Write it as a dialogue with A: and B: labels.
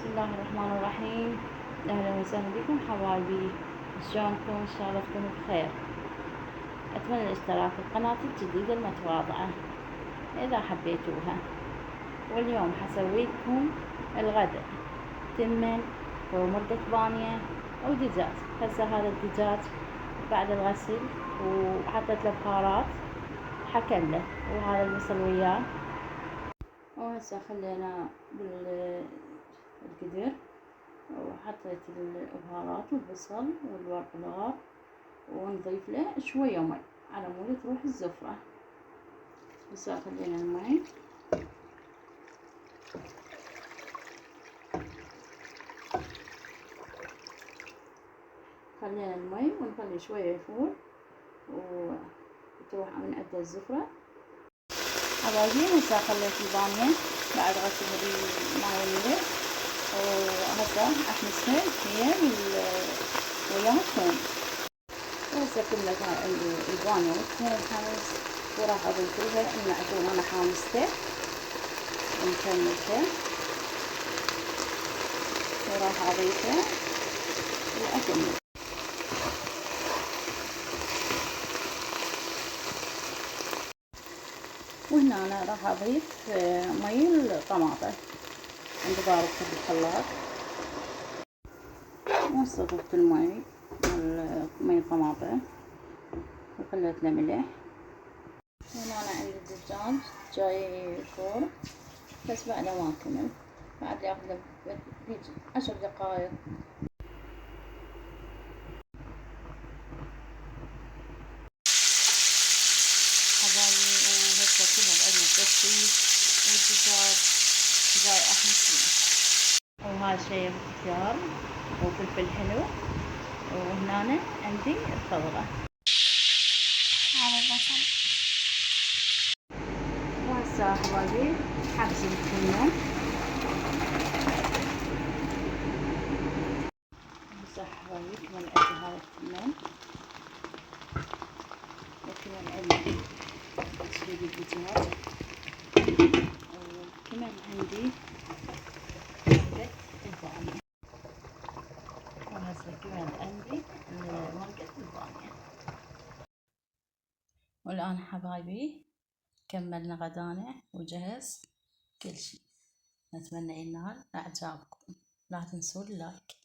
A: بسم الله الرحمن الرحيم. أهلا وسهلا بكم حبايبي، شلونكم؟ إن شاء الله تكونوا بخير. أتمنى الاشتراك في قناتي الجديدة المتواضعة إذا حبيتوها. واليوم حسوي لكم الغداء، تمن ومرقة بامية ودجاج. هسه هذا الدجاج بعد الغسل وحطيت له بهارات حكمله، وهذا البصل وياه. وهسه خلينا بالقدر وحطيت البهارات والبصل والورق الغار، ونضيف له شوية مي على مود تروح الزفرة. بس خلينا المي، ونخلي شوية يفور وتروح من عنده الزفرة. حبايبي هسه خليت البامية بعد غسل الماء والملح، وهسه احمسها هي وياها الثوم. وهسه كملت البامية والثوم حمس، وراح اضيف لها المعجون انا حامسته ومكملته، وراح اضيفه واكمل. وهنا انا راح اضيف مي الطماطة عند ضاربته بالخلاط. وهسه ضفت المي الطماطة وخليت له ملح. هنا انا عندي الدجاج جاي يفور، بس بعد ما كمل بعد ياخذ له 10 دقايق. حبايبي وهسه كله بعدنا التسويق والدجاج جاي احمس فيه. وهذا شيء خيار وفلفل حلو، وهنا عندي الخضرة هذا البصل. وهسه حبايبي حبس الكمون. هسه حبايبي كمان عندي هذا الكمون، وكمان عندي تسويق الدجاج، وكمان عندي مرقة البامية. وهسه كمان عندي مرقة البامية. والآن حبايبي كملنا غدانا وجهز كل شي. نتمنى ينال إعجابكم، لا تنسوا اللايك.